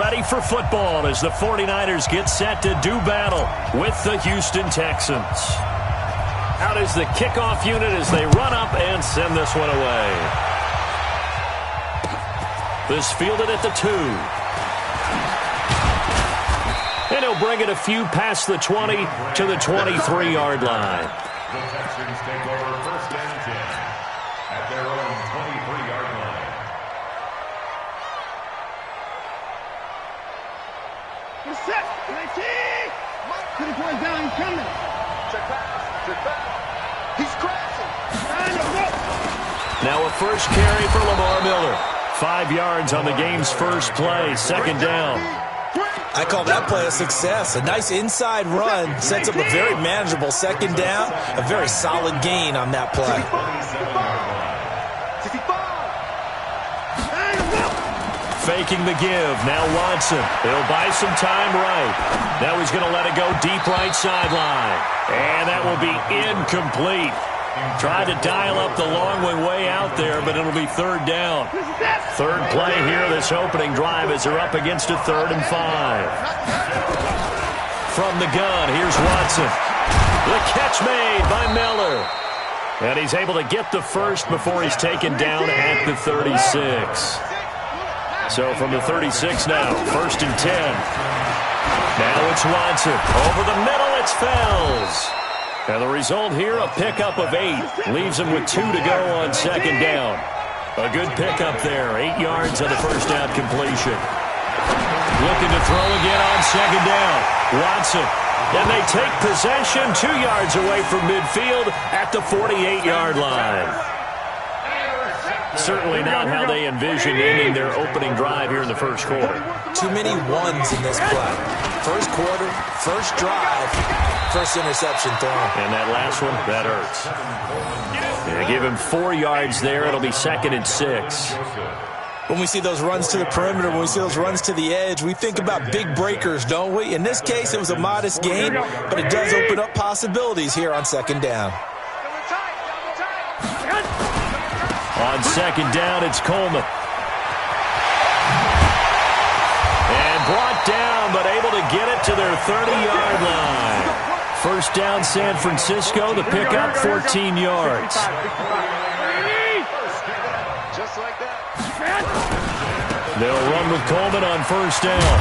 ready for football as the 49ers get set to do battle with the Houston Texans. Out is the kickoff unit as they run up and send this one away. This fielded at the 2. And he'll bring it a few past the 20 to the 23-yard line. The Texans take over 1st and 10 at their own 23-yard line. We're set. 20 points down. He's coming. Check pass. He's crashing. Now a first carry for Lamar Miller. 5 yards on the game's first play. 2nd down. I call that play a success. A nice inside run sets up a very manageable 2nd down. A very solid gain on that play. Faking the give. Now Watson. He'll buy some time right. Now he's going to let it go deep right sideline. And that will be incomplete. Tried to dial up the long way out there, but it'll be 3rd down. 3rd play here this opening drive as they're up against a 3rd and 5. From the gun, here's Watson. The catch made by Miller. And he's able to get the first before he's taken down at the 36. So from the 36 now, 1st and 10. Now it's Watson. Over the middle, it's Fells. And the result here, a pickup of 8. Leaves him with 2 to go on 2nd down. A good pickup there. 8 yards on the first down completion. Looking to throw again on 2nd down. Watson. And they take possession 2 yards away from midfield at the 48-yard line. Certainly not how they envisioned ending their opening drive here in the first quarter. Too many ones in this play. First quarter, first drive, first interception thrown. And that last one, that hurts. They give him 4 yards there. It'll be 2nd and 6. When we see those runs to the perimeter, when we see those runs to the edge, we think about big breakers, don't we? In this case, it was a modest gain, but it does open up possibilities here on 2nd down. On 2nd down, it's Coleman. And brought down, but able to get it to their 30-yard line. 1st down, San Francisco. The pickup, 14 yards. Just like that. They'll run with Coleman on 1st down.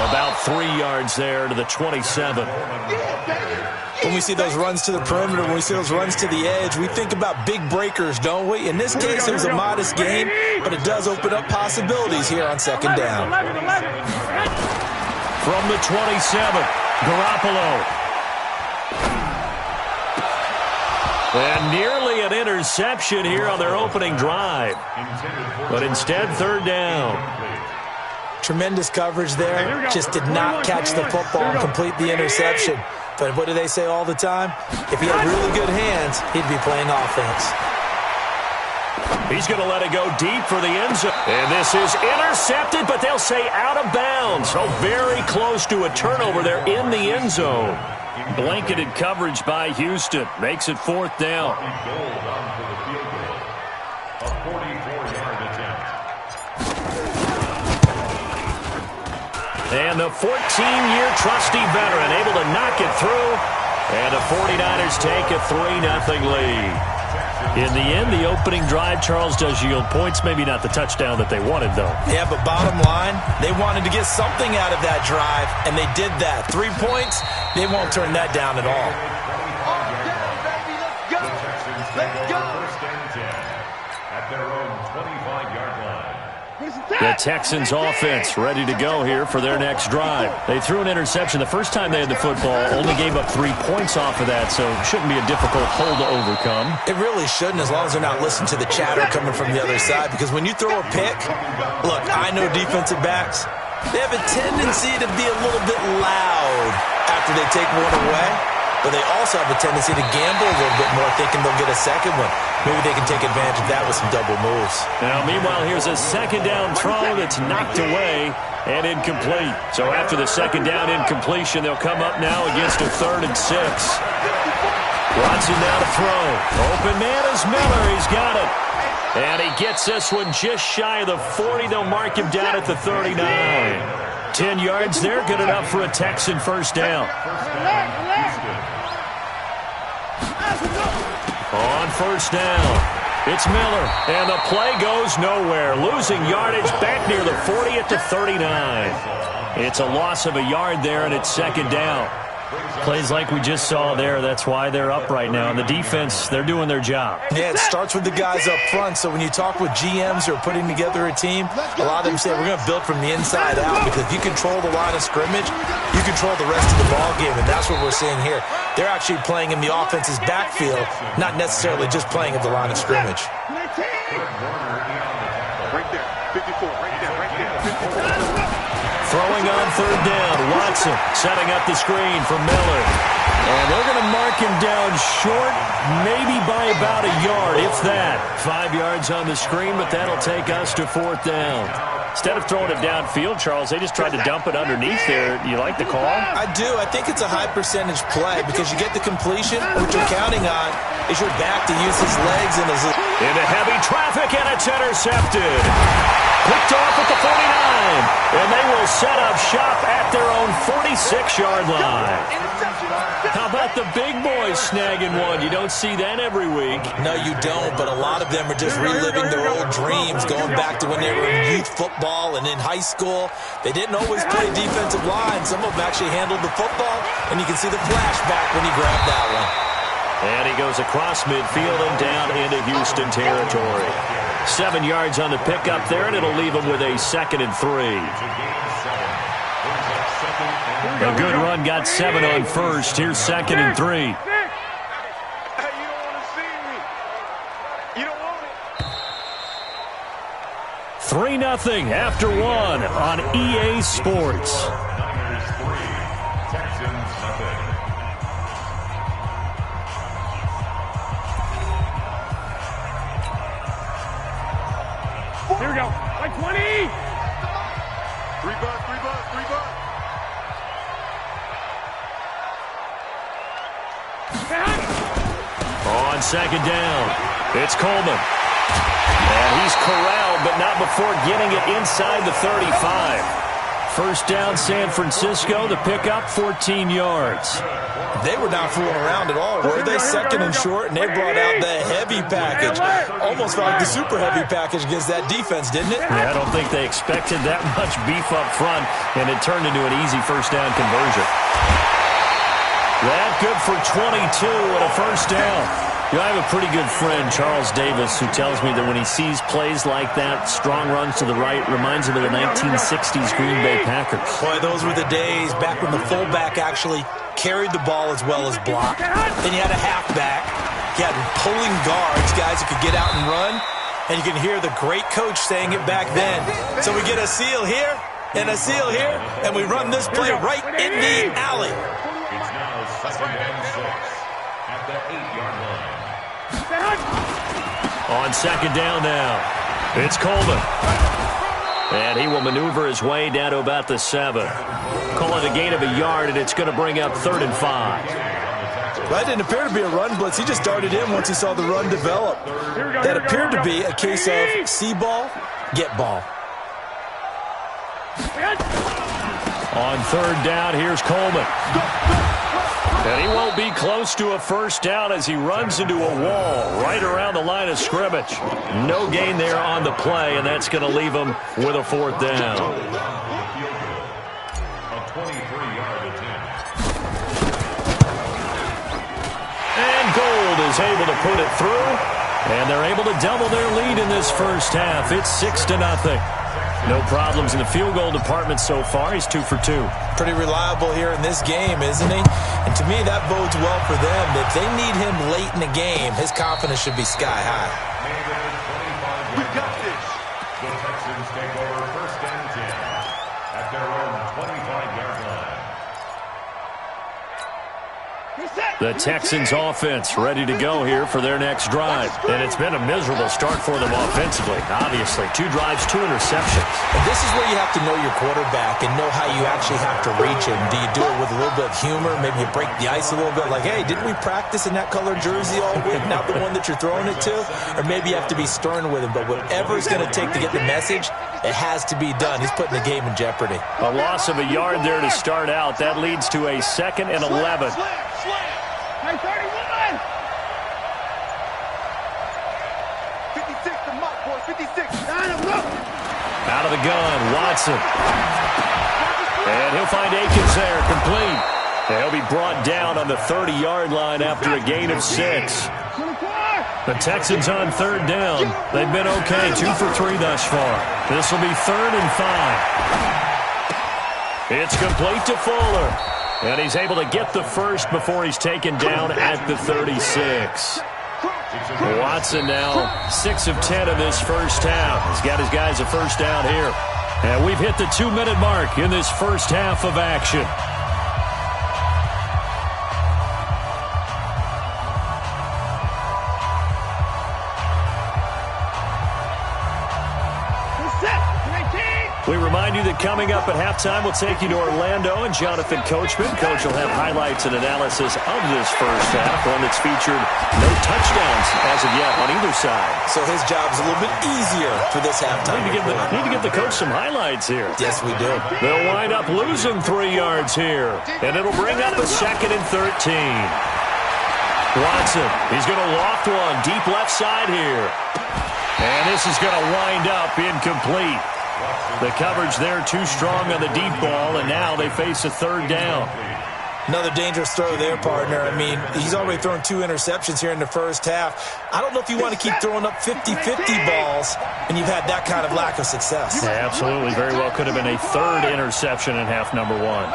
About 3 yards there to the 27. When we see those runs to the perimeter, when we see those runs to the edge, we think about big breakers, don't we? In this case, it was a modest gain, but it does open up possibilities here on 2nd down. From the 27, Garoppolo. And nearly an interception here on their opening drive. But instead, 3rd down. Tremendous coverage there. Just did not catch the football and complete the interception. But what do they say all the time? If he had really good hands, he'd be playing offense. He's going to let it go deep for the end zone. And this is intercepted, but they'll say out of bounds. So very close to a turnover there in the end zone. Blanketed coverage by Houston. Makes it 4th down. A 44-yard attempt. And the 14-year trusty veteran able to knock it through. And the 49ers take a 3-0 lead. In the end, the opening drive, Charles, does yield points. Maybe not the touchdown that they wanted, though. Yeah, but bottom line, they wanted to get something out of that drive, and they did that. 3 points, they won't turn that down at all. Let's go. First and 10 at their own 25-yard line. The Texans offense ready to go here for their next drive. They threw an interception the first time they had the football, only gave up 3 points off of that, so it shouldn't be a difficult hole to overcome. It really shouldn't, as long as they're not listening to the chatter coming from the other side, because when you throw a pick, look, I know defensive backs, they have a tendency to be a little bit loud after they take one away, but they also have a tendency to gamble a little bit more, thinking they'll get a second one. Maybe they can take advantage of that with some double moves. Now, meanwhile, here's a 2nd down throw that's knocked away and incomplete. So after the 2nd down incompletion, they'll come up now against a 3rd and 6. Watson now to throw. Open man is Miller. He's got it. And he gets this one just shy of the 40. They'll mark him down at the 39. 10 yards there, good enough for a Texan first down. On first down, it's Miller, and the play goes nowhere. Losing yardage back near the 40 at the 39. It's a loss of a yard there, and it's second down. Plays like we just saw there. That's why they're up right now. And the defense, they're doing their job. Yeah, it starts with the guys up front. So when you talk with GMs who are putting together a team, a lot of them say we're going to build from the inside out, because if you control the line of scrimmage, you control the rest of the ball game, and that's what we're seeing here. They're actually playing in the offense's backfield, not necessarily just playing at the line of scrimmage. Right there, 54, right there, right there, 54. Throwing on third down, Watson setting up the screen for Miller. And they're going to mark him down short, maybe by about a yard, if that. 5 yards on the screen, but that'll take us to fourth down. Instead of throwing it downfield, Charles, they just tried to dump it underneath there. You like the call? I do. I think it's a high percentage play, because you get the completion. What you're counting on is your back to use his legs and his... Into heavy traffic, and it's intercepted. Picked off at the 49, and they will set up shop at their own 46-yard line. How about the big boys snagging one? You don't see that every week. No, you don't, but a lot of them are just reliving their old dreams, going back to when they were in youth football and in high school. They didn't always play defensive line. Some of them actually handled the football, and you can see the flashback when he grabbed that one. And he goes across midfield and down into Houston territory. 7 yards on the pickup there, and it'll leave him with a 2nd and 3. A good run got 7 on first. Here's 2nd and 3. You don't want to see me. You don't want it. 3-0 after 1 on EA Sports. Niners 3, Texans 0. Here we go. Like 20. 3 bucks, 3 bucks, 3 bucks. On second down, it's Coleman. And he's corralled, but not before getting it inside the 35. First down, San Francisco. The pickup, 14 yards. They were not fooling around at all, were they? 2nd and short, and they brought out the heavy package. Almost felt like the super heavy package against that defense, didn't it? Yeah, I don't think they expected that much beef up front, and it turned into an easy first down conversion. That good for 22 and a first down. You know, I have a pretty good friend, Charles Davis, who tells me that when he sees plays like that, strong runs to the right, reminds him of the 1960s Green Bay Packers. Boy, those were the days back when the fullback actually carried the ball as well as blocked. Then you had a halfback. You had pulling guards, guys who could get out and run. And you can hear the great coach saying it back then. So we get a seal here and a seal here, and we run this play right in the alley. It's now 2nd and 6 at the 8-yard line. On second down now, it's Coleman. And he will maneuver his way down to about the 7. Call it a gain of a yard, and it's going to bring up 3rd and 5. That didn't appear to be a run blitz. He just darted in once he saw the run develop. That appeared to be a case of see ball, get ball. On 3rd down, here's Coleman. And he won't be close to a first down as he runs into a wall right around the line of scrimmage. No gain there on the play, and that's going to leave him with a 4th down. A 23-yard attempt. And Gold is able to put it through, and they're able to double their lead in this first half. It's 6-0. No problems in the field goal department so far. He's 2 for 2. Pretty reliable here in this game, isn't he? And to me, that bodes well for them. If they need him late in the game, his confidence should be sky high. We got this. The Texans take over 1st and 10 at their own 25-yard line. Reset. The Texans offense ready to go here for their next drive. And it's been a miserable start for them offensively. Obviously, 2 drives, 2 interceptions. And this is where you have to know your quarterback and know how you actually have to reach him. Do you do it with a little bit of humor? Maybe you break the ice a little bit like, hey, didn't we practice in that color jersey all week, not the one that you're throwing it to? Or maybe you have to be stern with him. But whatever it's going to take to get the message, it has to be done. He's putting the game in jeopardy. A loss of a yard there to start out. That leads to a 2nd and 11. Hey, 31! 56 to Mott, boy, 56. Out of the gun, Watson. And he'll find Akins there, complete. And he'll be brought down on the 30-yard line after a gain of 6. The Texans on 3rd down. They've been okay, 2 for 3 thus far. This will be 3rd and 5. It's complete to Fuller. And he's able to get the first before he's taken down at the 36. Watson now 6 of 10 in this first half. He's got his guys a first down here. And we've hit the 2-minute mark in this first half of action. We remind you that coming up at halftime, we'll take you to Orlando and Jonathan Coachman. Coach will have highlights and analysis of this first half, one that's featured no touchdowns as of yet on either side. So his job's a little bit easier for this halftime. Need to give the coach some highlights here. Yes, we do. They'll wind up losing 3 yards here, and it'll bring up a 2nd and 13. Watson, he's going to loft one deep left side here. And this is going to wind up incomplete. The coverage there too strong on the deep ball, and now they face a 3rd down. Another dangerous throw there, partner. I mean, he's already thrown 2 interceptions here in the first half. I don't know if you want to keep throwing up 50-50 balls, and you've had that kind of lack of success. Yeah, absolutely. Very well could have been a 3rd interception in half number 1.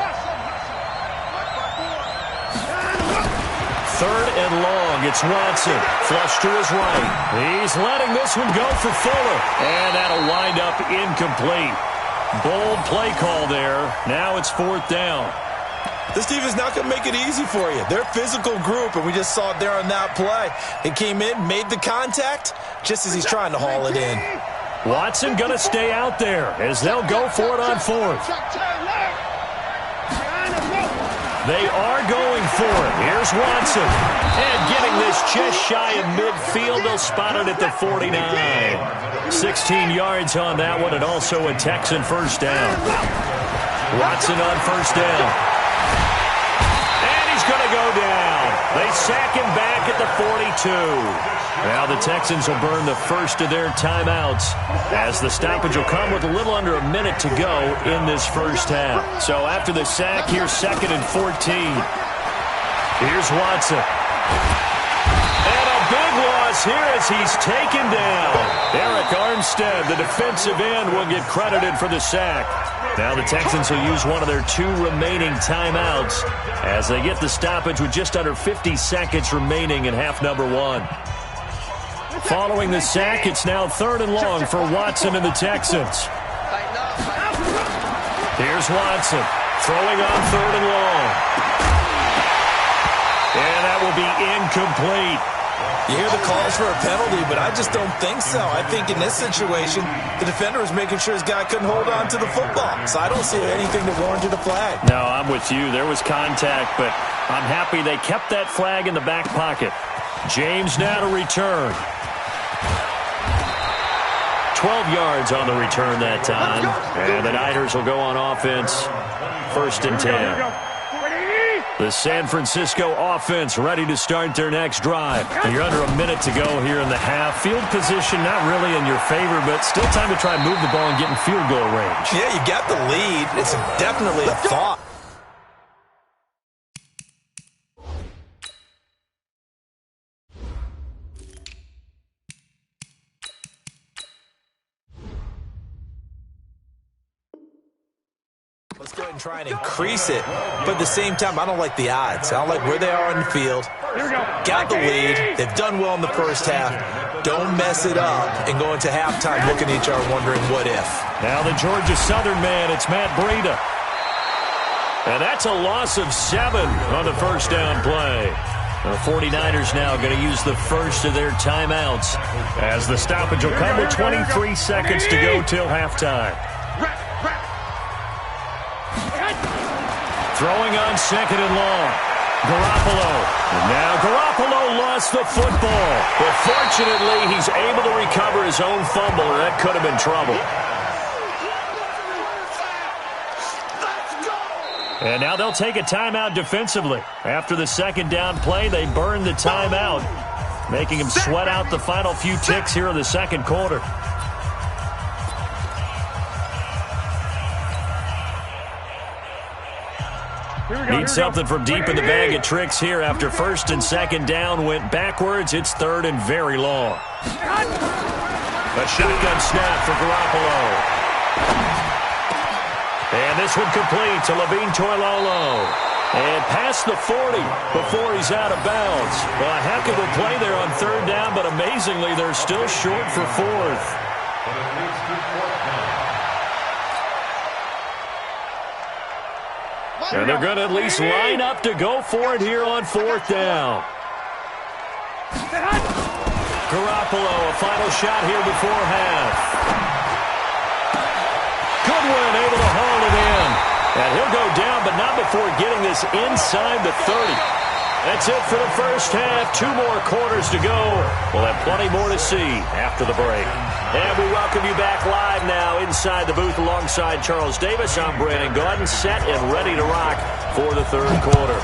3rd and long. It's Watson. Flush to his right. He's letting this one go for Fuller. And that'll wind up incomplete. Bold play call there. Now it's 4th down. This team is not going to make it easy for you. They're a physical group, and we just saw it there on that play. It came in, made the contact, just as he's trying to haul it in. Watson going to stay out there as they'll go for it on 4th. They are going for it. Here's Watson. And getting this just shy of midfield. They'll spot it at the 49. 16 yards on that one, and also a Texan first down. Watson on first down. And he's going to go down. They sack him back at the 42. Now the Texans will burn the first of their timeouts as the stoppage will come with a little under a minute to go in this first half. So after the sack, here's 2nd and 14. Here's Watson. And a big loss here as he's taken down. Eric Armstead, the defensive end, will get credited for the sack. Now the Texans will use one of their 2 remaining timeouts as they get the stoppage with just under 50 seconds remaining in half number 1. Following the sack, it's now 3rd and long for Watson and the Texans. Here's Watson throwing on 3rd and long. And that will be incomplete. You hear the calls for a penalty, but I just don't think so. I think in this situation, the defender was making sure his guy couldn't hold on to the football. So I don't see anything that warranted a flag. No, I'm with you. There was contact, but I'm happy they kept that flag in the back pocket. James now to return. 12 yards on the return that time. And the Niners will go on offense. 1st and 10. The San Francisco offense ready to start their next drive. And you're under a minute to go here in the half. Field position not really in your favor, but still time to try and move the ball and get in field goal range. Yeah, you got the lead. It's definitely a thought. Let's go ahead and try and increase it. But at the same time, I don't like the odds. I don't like where they are in the field. Got the lead. They've done well in the first half. Don't mess it up and go into halftime looking at each other wondering what if. Now the Georgia Southern man, it's Matt Breida. And that's a loss of 7 on the first down play. The 49ers now going to use the first of their timeouts as the stoppage will come with 23 seconds to go till halftime. Throwing on second and long. Garoppolo. And now Garoppolo lost the football. But fortunately, he's able to recover his own fumble, or that could have been trouble. And now they'll take a timeout defensively. After the second down play, they burn the timeout, making him sweat out the final few ticks here in the second quarter. Need something from deep in the bag of tricks here after first and second down went backwards. It's third and very long. A shotgun snap for Garoppolo. And this one complete to Levine Toilolo. And past the 40 before he's out of bounds. Well, a heck of a play there on third down, but amazingly, they're still short for fourth. And they're going to at least line up to go for it here on fourth down. Garoppolo, a final shot here before half. Goodwin able to haul it in. And he'll go down, but not before getting this inside the 30. That's it for the first half. 2 more quarters to go. We'll have plenty more to see after the break. And we welcome you back live now inside the booth alongside Charles Davis. I'm Brandon Gaudin, set and ready to rock for the third quarter.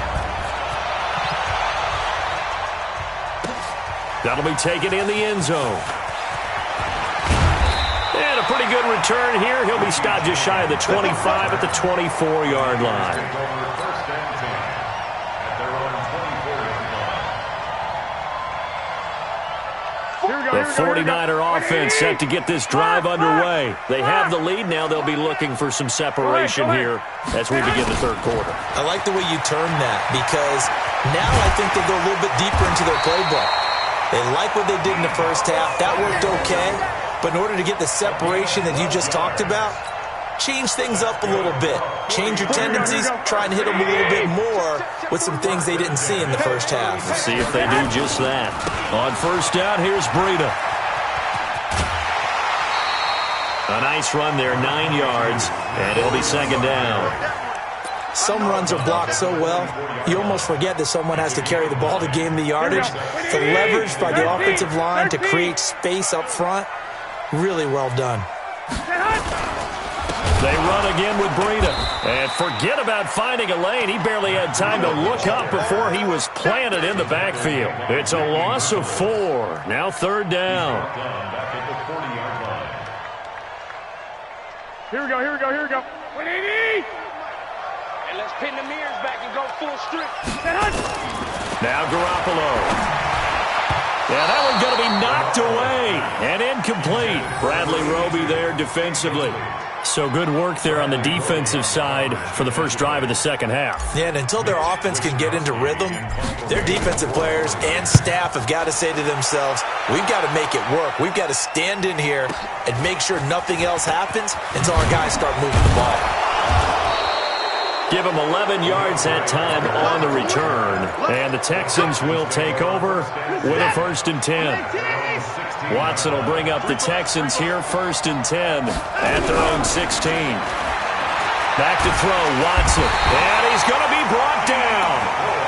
That'll be taken in the end zone. And a pretty good return here. He'll be stopped just shy of the 25 at the 24-yard line. The 49er offense set to get this drive underway. They have the lead. Now they'll be looking for some separation here as we begin the third quarter. I like the way you term that, because now I think they go a little bit deeper into their playbook. They like what they did in the first half. That worked okay. But in order to get the separation that you just talked about, change things up a little bit. Change your tendencies, try and hit them a little bit more with some things they didn't see in the first half. Let's see if they do just that. On first down, here's Breida. A nice run there, 9 yards, and it'll be second down. Some runs are blocked so well, you almost forget that someone has to carry the ball to gain the yardage. The leverage by the offensive line to create space up front, really well done. They run again with Breida. And forget about finding a lane. He barely had time to look up before he was planted in the backfield. It's a loss of 4. Now third down. Here we go. 180! And let's pin the mirrors back and go full strip. Now Garoppolo. Yeah, that one's going to be knocked away and incomplete. Bradley Roby there defensively. So good work there on the defensive side for the first drive of the second half. Yeah, and until their offense can get into rhythm, their defensive players and staff have got to say to themselves, we've got to make it work. We've got to stand in here and make sure nothing else happens until our guys start moving the ball. Give them 11 yards that time on the return. And the Texans will take over with a first and 10. Watson will bring up the Texans here, first and 10 at their own 16. Back to throw, Watson. And he's going to be brought down.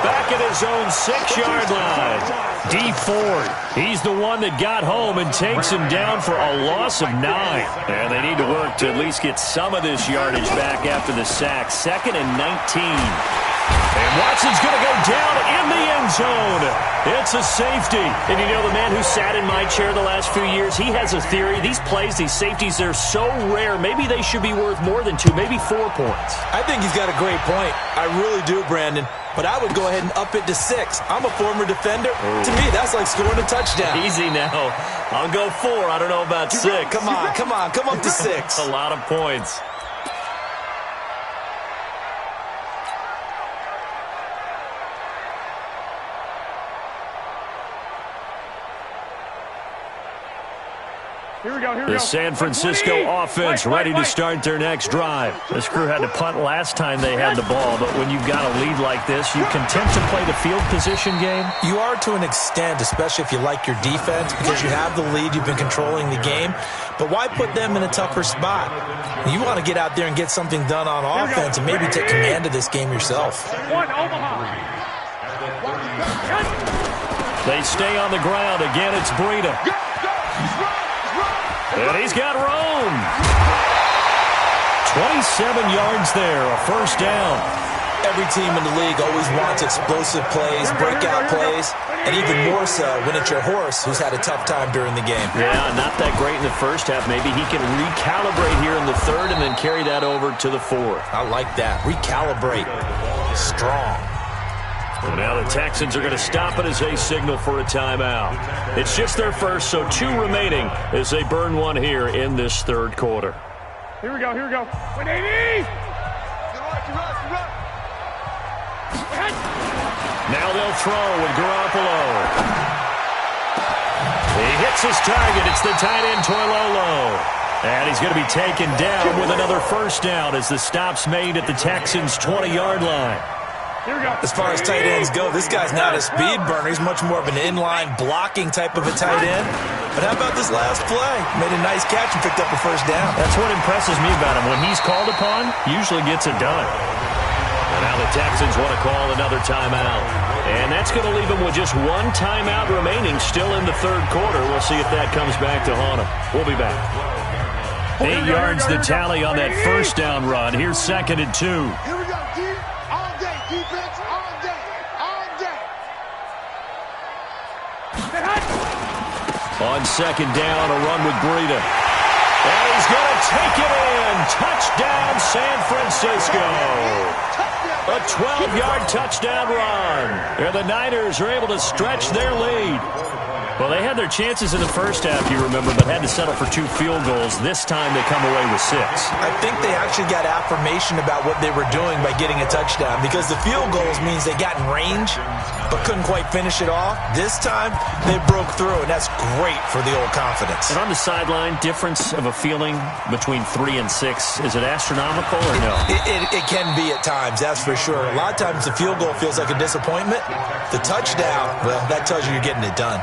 Back at his own 6-yard line. D Ford, he's the one that got home and takes him down for a loss of 9. And they need to work to at least get some of this yardage back after the sack. Second and 19. And Watson's going to go down in the end zone. It's a safety. And you know, the man who sat in my chair the last few years, he has a theory. These plays, these safeties, they're so rare. Maybe they should be worth more than 2, maybe 4 points. I think he's got a great point. I really do, Brandon. But I would go ahead and up it to 6. I'm a former defender. Ooh. To me, that's like scoring a touchdown. Easy now. I'll go 4. I don't know about 6. Come on. Come up to 6. A lot of points. The San Francisco offense ready to start their next drive. This crew had to punt last time they had the ball, but when you've got a lead like this, you content to play the field position game? You are to an extent, especially if you like your defense, because you have the lead, you've been controlling the game. But why put them in a tougher spot? You want to get out there and get something done on offense and maybe take command of this game yourself. They stay on the ground. Again, it's Breida. And he's got room. 27 yards there, a first down. Every team in the league always wants explosive plays, breakout plays, and even more so when it's your horse who's had a tough time during the game. Yeah, not that great in the first half. Maybe he can recalibrate here in the third and then carry that over to the fourth. I like that. Recalibrate. Strong. And now the Texans are going to stop it as they signal for a timeout. It's just their first, so 2 remaining as they burn one here in this third quarter. Here we go. 180! Now they'll throw with Garoppolo. He hits his target. It's the tight end, Toilolo. And he's going to be taken down with another first down as the stop's made at the Texans' 20-yard line. As far as tight ends go, this guy's not a speed burner. He's much more of an inline blocking type of a tight end. But how about this last play? Made a nice catch and picked up a first down. That's what impresses me about him. When he's called upon, usually gets it done. And now the Texans want to call another timeout. And that's going to leave them with just 1 timeout remaining still in the third quarter. We'll see if that comes back to haunt them. We'll be back. 8 yards the tally on that first down run. Here's 2nd and 2. Here we go, D. All day, defense, all day. On 2nd down, a run with Breida. And he's going to take it in. Touchdown, San Francisco. A 12-yard touchdown run. And the Niners are able to stretch their lead. Well, they had their chances in the first half, you remember, but had to settle for 2 field goals. This time they come away with 6. I think they actually got affirmation about what they were doing by getting a touchdown, because the field goals means they got in range but couldn't quite finish it off. This time they broke through, and that's great for the old confidence. And on the sideline, difference of a feeling between 3 and 6, is it astronomical or no? It can be at times, that's for sure. A lot of times the field goal feels like a disappointment. The touchdown, well, that tells you you're getting it done.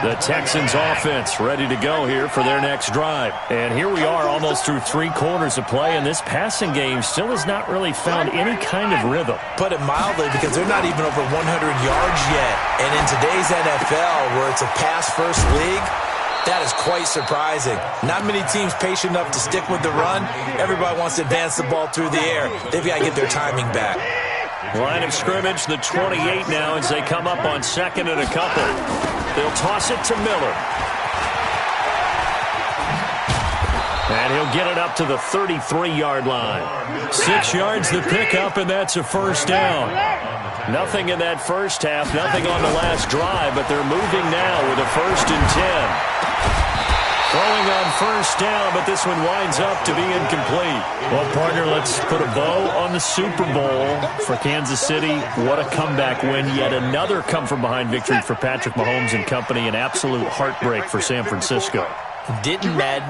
The Texans offense ready to go here for their next drive. And here we are almost through 3 quarters of play, and this passing game still has not really found any kind of rhythm. Put it mildly, because they're not even over 100 yards yet. And in today's NFL, where it's a pass-first league, that is quite surprising. Not many teams patient enough to stick with the run. Everybody wants to advance the ball through the air. They've got to get their timing back. Line of scrimmage, the 28 now as they come up on 2nd and a couple. They'll toss it to Miller. And he'll get it up to the 33-yard line. 6 yards the pickup, and that's a first down. Nothing in that first half, nothing on the last drive, but they're moving now with a 1st and 10. Throwing on first down, but this one winds up to be incomplete. Well, partner, let's put a bow on the Super Bowl for Kansas City. What a comeback win. Yet another come-from-behind victory for Patrick Mahomes and company. An absolute heartbreak for San Francisco. Didn't Madden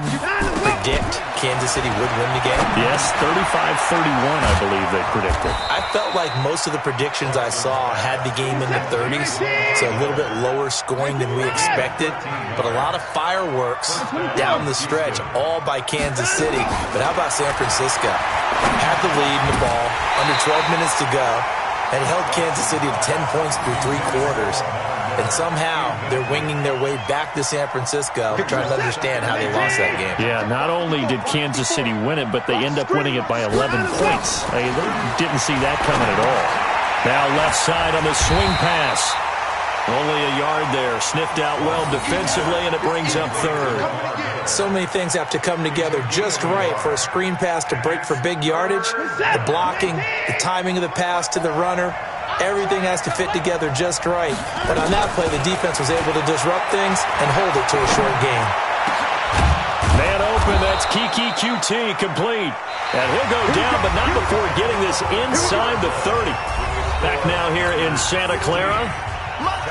predict Kansas City would win the game? Yes, 35-31, I believe they predicted. I felt like most of the predictions I saw had the game in the 30s, so a little bit lower scoring than we expected, but a lot of fireworks down the stretch, all by Kansas City. But how about San Francisco? Had the lead in the ball, under 12 minutes to go, and held Kansas City to 10 points through 3 quarters. And somehow they're winging their way back to San Francisco, trying to understand how they lost that game. Yeah, not only did Kansas City win it, but they end up winning it by 11 points. I mean, they didn't see that coming at all. Now left side on the swing pass. Only a yard there. Sniffed out well defensively, and it brings up 3rd. So many things have to come together just right for a screen pass to break for big yardage. The blocking, the timing of the pass to the runner. Everything has to fit together just right. But on that play, the defense was able to disrupt things and hold it to a short game. Man open, that's Kiki QT complete. And he'll go down, but not before getting this inside the 30. Back now here in Santa Clara.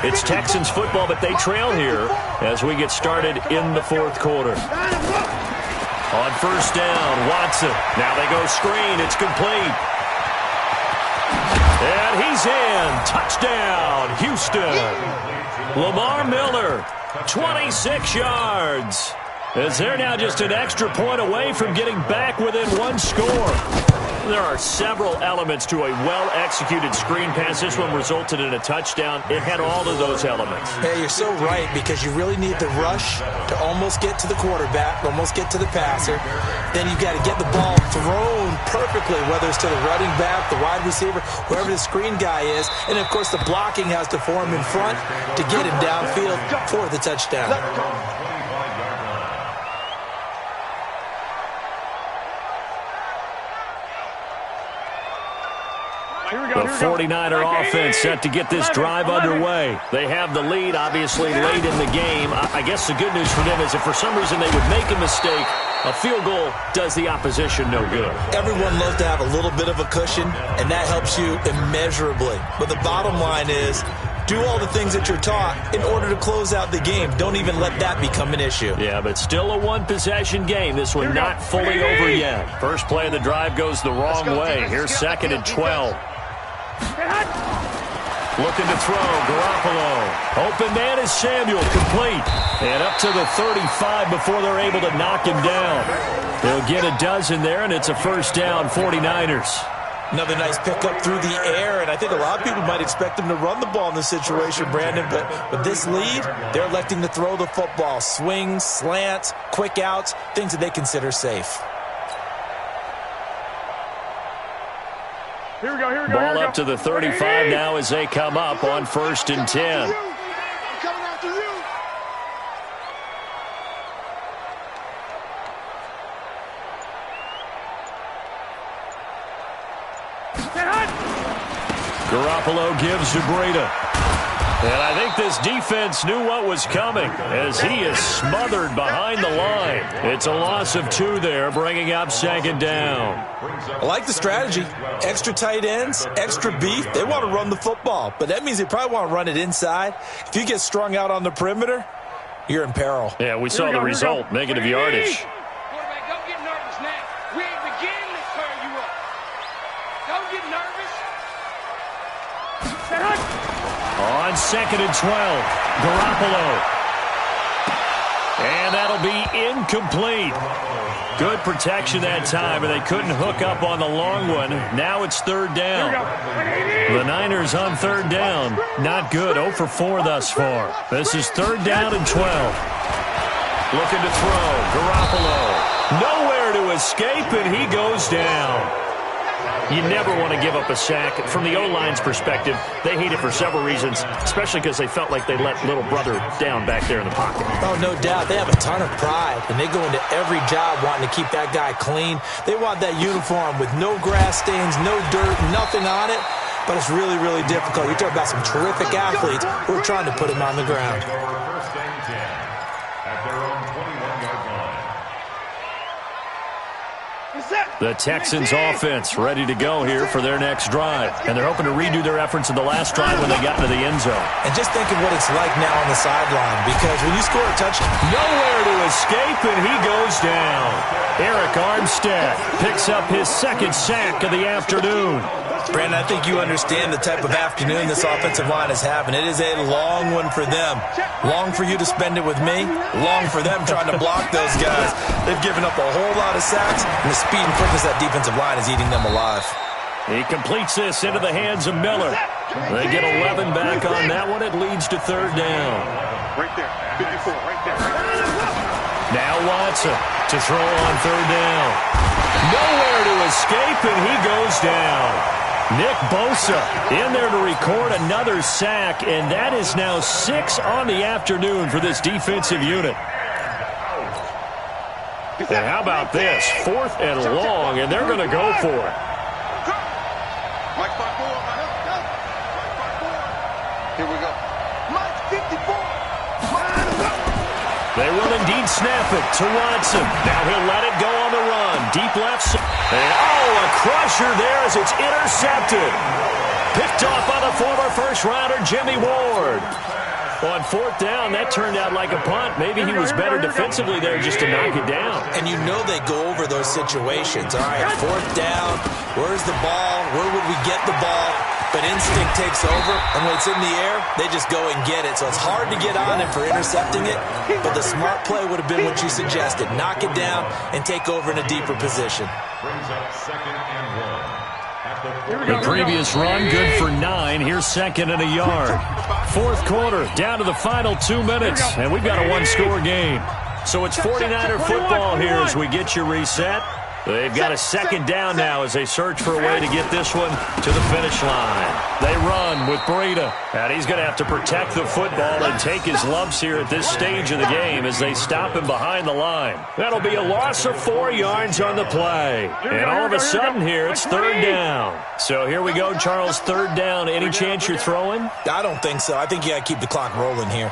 It's Texans football, but they trail here as we get started in the fourth quarter. On first down, Watson. Now they go screen. It's complete. And he's in. Touchdown, Houston. Lamar Miller, 26 yards. As they're now just an extra point away from getting back within one score. There are several elements to a well-executed screen pass. This one resulted in a touchdown. It had all of those elements. Hey, you're so right, because you really need the rush to almost get to the quarterback, almost get to the passer. Then you've got to get the ball thrown perfectly, whether it's to the running back, the wide receiver, whoever the screen guy is. And, of course, the blocking has to form in front to get him downfield for the touchdown. The 49er offense set to get this drive underway. They have the lead, obviously, late in the game. I guess the good news for them is if for some reason they would make a mistake, a field goal does the opposition no good. Everyone loves to have a little bit of a cushion, and that helps you immeasurably. But the bottom line is, do all the things that you're taught in order to close out the game. Don't even let that become an issue. Yeah, but still a one-possession game. This one not fully over yet. First play of the drive goes the wrong way. Here's 2nd and 12. Looking to throw, Garoppolo. Open man is Samuel, complete. And up to the 35 before they're able to knock him down. They'll get a dozen there, and it's a first down, 49ers. Another nice pickup through the air, and I think a lot of people might expect them to run the ball in this situation, Brandon, but with this lead, they're electing to throw the football. Swings, slants, quick outs, things that they consider safe. Here we go, Ball up to the 35 now as they come up on 1st and 10. I'm coming after you. Garoppolo gives to Breida. And I think this defense knew what was coming as he is smothered behind the line. It's a loss of 2 there, bringing up 2nd down. I like the strategy. Extra tight ends, extra beef. They want to run the football, but that means they probably want to run it inside. If you get strung out on the perimeter, you're in peril. Yeah, we saw the result, negative yardage. Quarterback, don't get nervous now. We ain't beginning to turn you up. Don't get nervous. On 2nd and 12, Garoppolo. And that'll be incomplete. Good protection that time, and they couldn't hook up on the long one. Now it's 3rd down. The Niners on 3rd down. Not good, 0 for 4 thus far. This is 3rd down and 12. Looking to throw, Garoppolo. Nowhere to escape, and he goes down. You never want to give up a sack. From the O-line's perspective, they hate it for several reasons, especially because they felt like they let little brother down back there in the pocket. Oh, no doubt. They have a ton of pride, and they go into every job wanting to keep that guy clean. They want that uniform with no grass stains, no dirt, nothing on it. But it's really, really difficult. You're talking about some terrific athletes who are trying to put him on the ground. First and 10 at their own 21-yard line. The Texans offense ready to go here for their next drive. And they're hoping to redo their efforts in the last drive when they got into the end zone. And just think of what it's like now on the sideline, because when you score a touchdown, nowhere to escape, and he goes down. Eric Armstead picks up his 2nd sack of the afternoon. Brandon, I think you understand the type of afternoon this offensive line is having. It is a long one for them. Long for you to spend it with me. Long for them trying to block those guys. They've given up a whole lot of sacks, and the speed and quickness of that defensive line is eating them alive. He completes this into the hands of Miller. They get 11 back on that one. It leads to 3rd down. Right there, 54, right there. Now Watson to throw on 3rd down. Nowhere to escape, and he goes down. Nick Bosa in there to record another sack, and that is now 6 on the afternoon for this defensive unit. And how about this? 4th and long, and they're going to go for it. Mike 5-4, here we go. Mike 54. They will indeed snap it to Watson. Now he'll let it go on the run. Deep left. And, a crusher there as it's intercepted. Picked off by the former first-rounder Jimmy Ward. On fourth down, that turned out like a punt. Maybe he was better defensively there just to knock it down. And you know they go over those situations. All right, fourth down, where's the ball? Where would we get the ball? But instinct takes over, and when it's in the air, they just go and get it. So it's hard to get on him for intercepting it, but the smart play would have been what you suggested. Knock it down and take over in a deeper position. Brings up 2nd and 1. The previous run, good for 9. Here's 2nd and a yard. Fourth quarter, down to the final 2 minutes, and we've got a one-score game. So it's 49er football here as we get you reset. They've got a 2nd down now as they search for a way to get this one to the finish line. They run with Breida, and he's going to have to protect the football and take his lumps here at this stage of the game as they stop him behind the line. That'll be a loss of 4 yards on the play. And all of a sudden here, it's 3rd down. So here we go, Charles, 3rd down. Any chance you're throwing? I don't think so. I think you got to keep the clock rolling here.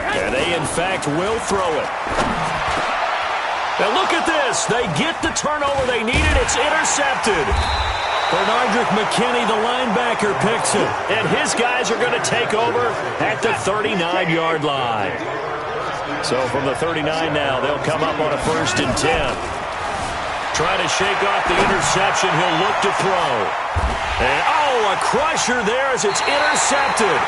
And they, in fact, will throw it. Now look at this. They get the turnover they needed. It's intercepted. Bernardrick McKinney, the linebacker, picks it. And his guys are going to take over at the 39-yard line. So from the 39 now, they'll come up on a 1st and 10. Trying to shake off the interception. He'll look to throw. And, a crusher there as it's intercepted.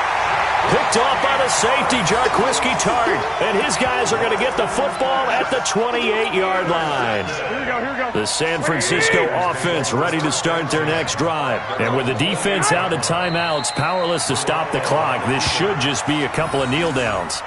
Picked off by the safety, Jarquiski Tart. And his guys are going to get the football at the 28-yard line. Here we go. The San Francisco offense ready to start their next drive. And with the defense out of timeouts, powerless to stop the clock, this should just be a couple of kneel downs.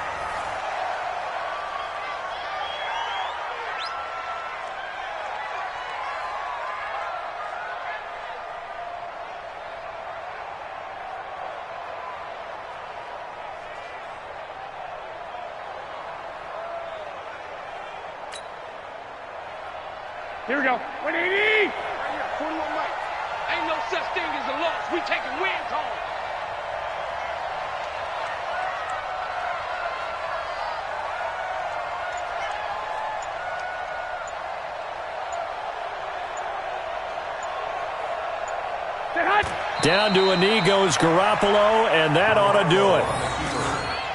Here we go. 180! 41 miles. Ain't no such thing as a loss. We taking wins home. Down to a knee goes Garoppolo, and that ought to do it.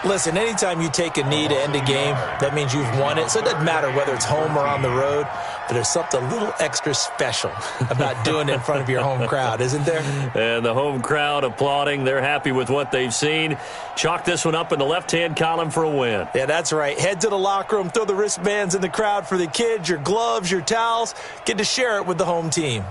Listen, anytime you take a knee to end a game, that means you've won it. So it doesn't matter whether it's home or on the road, but there's something a little extra special about doing it in front of your home crowd, isn't there? And the home crowd applauding. They're happy with what they've seen. Chalk this one up in the left-hand column for a win. Yeah, that's right. Head to the locker room, throw the wristbands in the crowd for the kids, your gloves, your towels. Get to share it with the home team.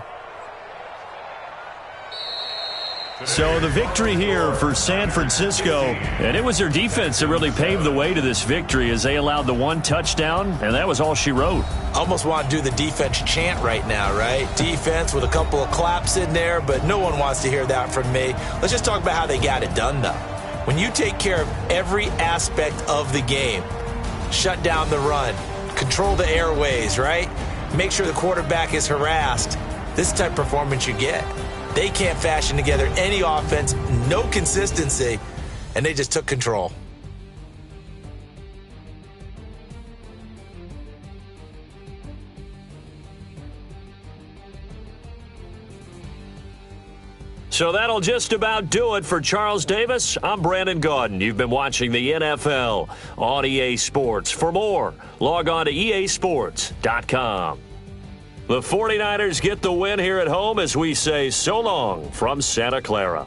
So the victory here for San Francisco, and it was their defense that really paved the way to this victory as they allowed the one touchdown, and that was all she wrote. I almost want to do the defense chant right now, right? Defense with a couple of claps in there, but no one wants to hear that from me. Let's just talk about how they got it done, though. When you take care of every aspect of the game, shut down the run, control the airways, right? Make sure the quarterback is harassed. This is the type of performance you get. They can't fashion together any offense, no consistency, and they just took control. So that'll just about do it for Charles Davis. I'm Brandon Gaudin. You've been watching the NFL on EA Sports. For more, log on to easports.com. The 49ers get the win here at home as we say so long from Santa Clara.